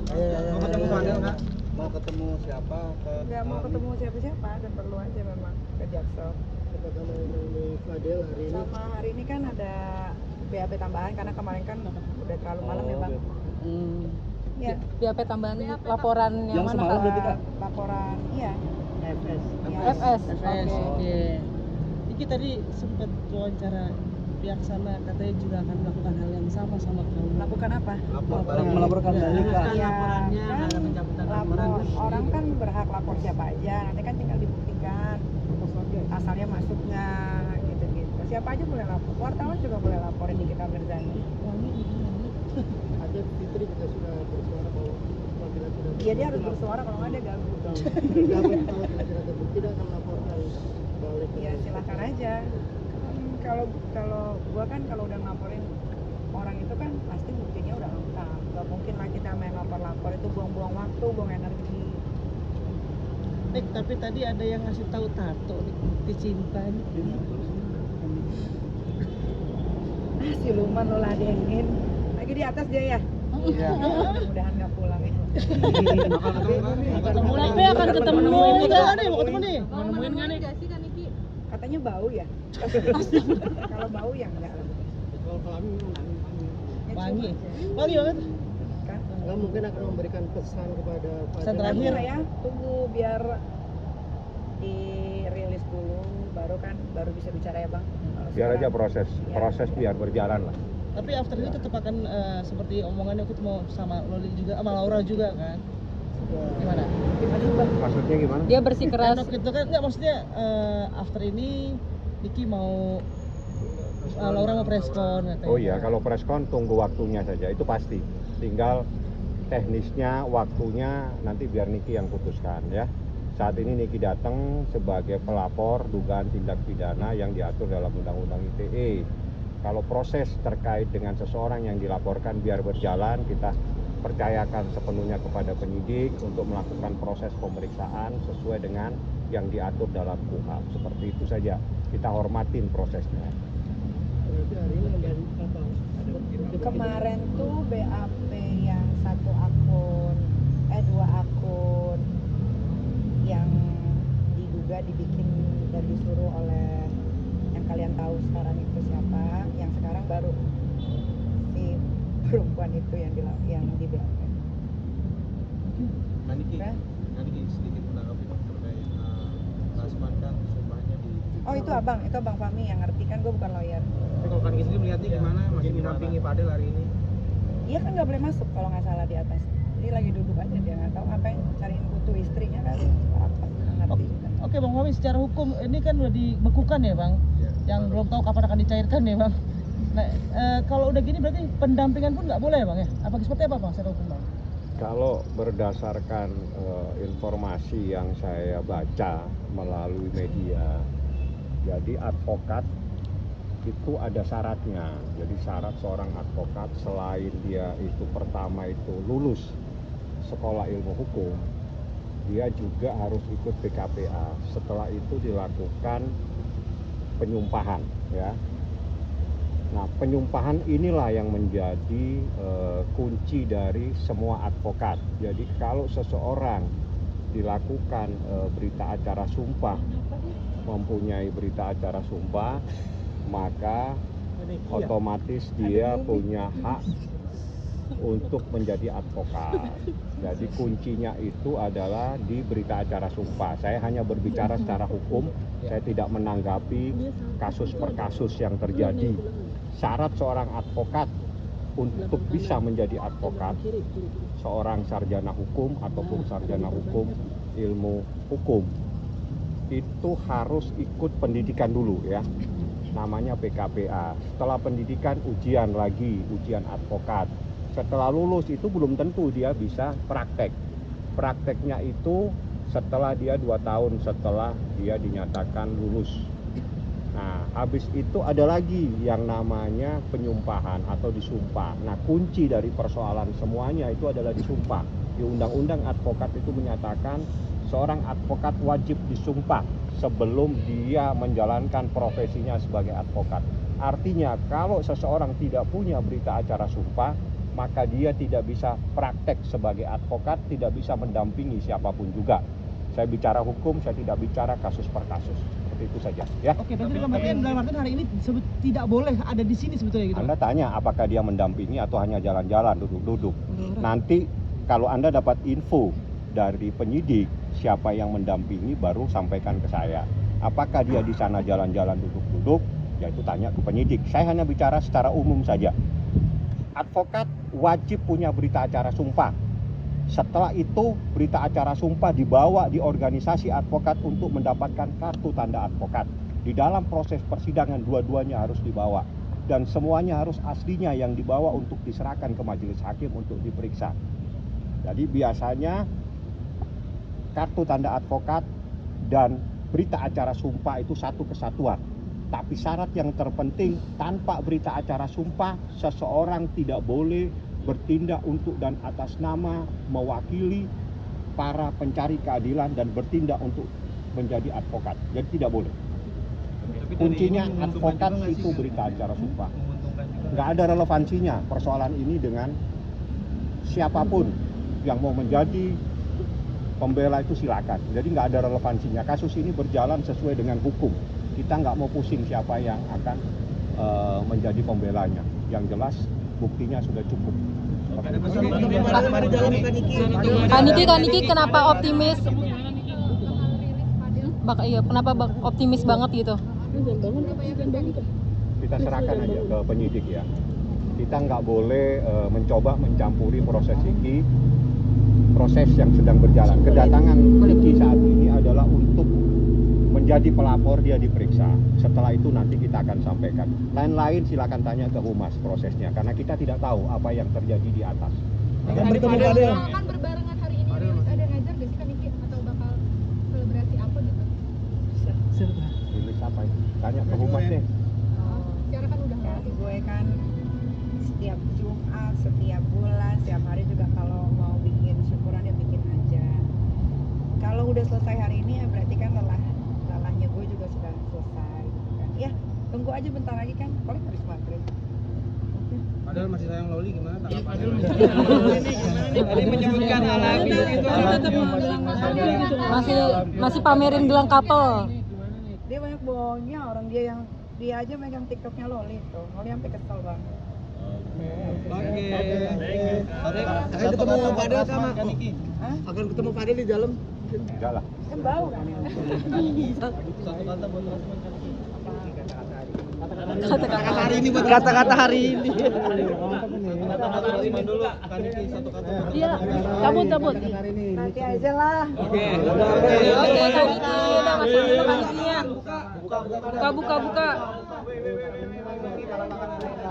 Mau ketemu Fadel nggak? Mau ketemu siapa? Nggak mau ketemu siapa-siapa, dan perlu aja memang ke Jaksel. Apakah mau menemui Fadel hari ini? Sama hari ini kan ada BAP tambahan karena kemarin kan udah terlalu malam ya bang. Ya. BAP tambahan laporan yang mana semalam Kak? berarti, Kak? Laporan, iya. FS. Iya. FS. FS, Oke. oke. Iki tadi sempat wawancara pihak sana, katanya juga akan melakukan hal yang sama sama kamu. Melakukan apa? Melaporkan balik, Kak. Ya, laporannya, kan ada pencabutan laporan. orang kan berhak lapor siapa aja, nanti kan tinggal dibuktikan asalnya masuk nggak gitu-gitu. Siapa aja boleh lapor, wartawan juga boleh laporin Nikita Mirzani. Ada Fitri juga sudah bersuara bahwa apabila tidak Iya, dia harus bersuara, kalau nggak dia ganggu. dapat kalau tidak terbukti tidak akan melaporkan balik. Ya silakan aja. Kalau gua kan kalau udah ngelaporin orang itu kan pasti buktinya udah lengkap. Gak mungkin lah kita main lapor-lapor, itu buang-buang waktu, buang energi. Tapi tadi ada yang ngasih tahu tato nih, bukti cinta nih. Si Luman lo ladenin. Lagi di atas dia ya? Iya. Mudah-mudahan nggak pulang ya. Ketemu lagi akan ketemu nih, mau ketemu nih. Mau nemuin nggak nih? Katanya bau ya? Kalau bau ya enggak lah. Kalau kami Ya, Wangi, coba aja. wangi banget. Kan? nggak mungkin akan memberikan pesan kepada Pesan Fadel. terakhir. Tunggu ya, tunggu biar dirilis dulu, baru bisa bicara ya bang. Kalau Biar aja sekarang- proses biar berjalan lah. Tapi after ini tetap akan seperti omongannya aku tuh mau sama Loli juga, sama Laura juga kan. Gimana? Gimana bang? Maksudnya gimana? Dia bersikeras. Enok gitu kan, nggak maksudnya after ini Niki mau Laura mau preskon katanya. Oh iya, kalau preskon tunggu waktunya saja, itu pasti. Tinggal teknisnya, waktunya nanti biar Niki yang putuskan ya. Saat ini Niki datang sebagai pelapor dugaan tindak pidana yang diatur dalam Undang-Undang ITE. Kalau proses terkait dengan seseorang yang dilaporkan biar berjalan, kita percayakan sepenuhnya kepada penyidik untuk melakukan proses pemeriksaan sesuai dengan yang diatur dalam KUHP. Seperti itu saja, kita hormatin prosesnya. Berarti hari ini menjadi apa? Kemarin tuh BAP yang dua akun yang diduga dibikin dan disuruh oleh yang kalian tahu sekarang itu siapa, yang sekarang baru si perempuan itu yang di BAP. Nanti sedikit menanggapi Pak terkait Rasman kan sumpahnya di. Oh itu abang Fahmi yang ngerti kan, gue bukan lawyer. Tapi kalau Kak sendiri melihatnya gimana? Masih mendampingi Fadel hari ini? Dia kan nggak boleh masuk kalau nggak salah di atas. Dia lagi duduk aja, dia nggak tahu ngapain, cariin kutu istrinya kan. Apa? Nggak ngerti juga. Oke Bang Fahmi, secara hukum ini kan udah dibekukan ya Bang, yang belum tahu kapan akan dicairkan ya Bang. Nah kalau udah gini berarti pendampingan pun nggak boleh ya Bang ya? Apa seperti apa Bang secara hukum Bang? Kalau berdasarkan informasi yang saya baca melalui media, jadi advokat itu ada syaratnya. Jadi syarat seorang advokat selain dia itu pertama itu lulus sekolah ilmu hukum, dia juga harus ikut PKPA. Setelah itu dilakukan penyumpahan ya. Nah, penyumpahan inilah yang menjadi kunci dari semua advokat. Jadi kalau seseorang dilakukan berita acara sumpah, mempunyai berita acara sumpah, maka otomatis dia punya hak untuk menjadi advokat. Jadi kuncinya itu adalah di berita acara sumpah. Saya hanya berbicara secara hukum, saya tidak menanggapi kasus per kasus yang terjadi. Syarat seorang advokat untuk bisa menjadi advokat, seorang sarjana hukum ataupun sarjana hukum ilmu hukum, itu harus ikut pendidikan dulu ya, namanya PKPA. Setelah pendidikan ujian lagi, ujian advokat. Setelah lulus itu belum tentu dia bisa praktek. Prakteknya itu setelah dia 2 tahun setelah dia dinyatakan lulus. Nah, habis itu ada lagi yang namanya penyumpahan atau disumpah. Nah, kunci dari persoalan semuanya itu adalah disumpah. Di Undang-Undang Advokat itu menyatakan seorang advokat wajib disumpah sebelum dia menjalankan profesinya sebagai advokat. Artinya kalau seseorang tidak punya berita acara sumpah, maka dia tidak bisa praktek sebagai advokat, tidak bisa mendampingi siapapun juga. Saya bicara hukum, saya tidak bicara kasus per kasus. Seperti itu saja, ya. Oke, berarti dalam artian hari ini tidak boleh ada di sini sebetulnya gitu. Anda tanya apakah dia mendampingi atau hanya jalan-jalan, duduk-duduk. Nanti kalau Anda dapat info dari penyidik siapa yang mendampingi, baru sampaikan ke saya. Apakah dia di sana jalan-jalan, duduk-duduk, ya itu tanya ke penyidik. Saya hanya bicara secara umum saja. Advokat wajib punya berita acara sumpah. Setelah itu berita acara sumpah dibawa di organisasi advokat untuk mendapatkan kartu tanda advokat. Di dalam proses persidangan dua-duanya harus dibawa. Dan semuanya harus aslinya yang dibawa untuk diserahkan ke majelis hakim untuk diperiksa. Jadi biasanya kartu tanda advokat dan berita acara sumpah itu satu kesatuan. Tapi syarat yang terpenting, tanpa berita acara sumpah, seseorang tidak boleh bertindak untuk dan atas nama mewakili para pencari keadilan dan bertindak untuk menjadi advokat. Jadi tidak boleh. Kuncinya advokat itu berita acara sumpah. Nggak ada relevansinya persoalan ini dengan siapapun yang mau menjadi pembela itu silakan. Jadi nggak ada relevansinya. Kasus ini berjalan sesuai dengan hukum. Kita nggak mau pusing siapa yang akan menjadi pembelanya. Yang jelas buktinya sudah cukup. Kaniki kenapa optimis? Kenapa optimis banget gitu? Kita serahkan aja ke penyidik ya. Kita nggak boleh mencoba mencampuri proses ini, proses yang sedang berjalan. Kedatangan Niki saat ini adalah untuk menjadi pelapor, dia diperiksa. Setelah itu nanti kita akan sampaikan. Lain-lain silakan tanya ke humas prosesnya, karena kita tidak tahu apa yang terjadi di atas. Akan berbarengan hari ini rilis ada ngajar gak sih Kak Niki? Atau bakal selebrasi apa gitu? Rilis apa itu? Tanya ke humas deh. Secara kan udah Ya, lama. gue kan setiap Jumat, setiap bulan, setiap hari juga kalau mau bikin syukuran ya bikin aja. Kalau udah selesai hari ini ya berarti kan lelahnya gue juga sudah selesai gitu kan. Ya, tunggu aja bentar lagi kan, paling habis maghrib. Padahal masih sayang Loli gimana tanggapannya? Tadi menyebutkan Alabi gitu. Masih pamerin gelang couple. Dia banyak bohongnya, orang dia aja megang TikToknya Loli tuh. Loli sampai kesel banget. Akan ketemu Fadel sama Niki. akan ketemu Fadel di dalam. Enggak lah. Kan bau kan. Satu kata buat Rasman Kak Niki. Kata-kata Hari ini buat Kata-kata hari ini. Kata-kata Rasman dulu, Kak Niki satu kata. Iya, cabut. Nanti aja lah. Oke, Kaniki, udah masuk dulu Kanikinya. Buka.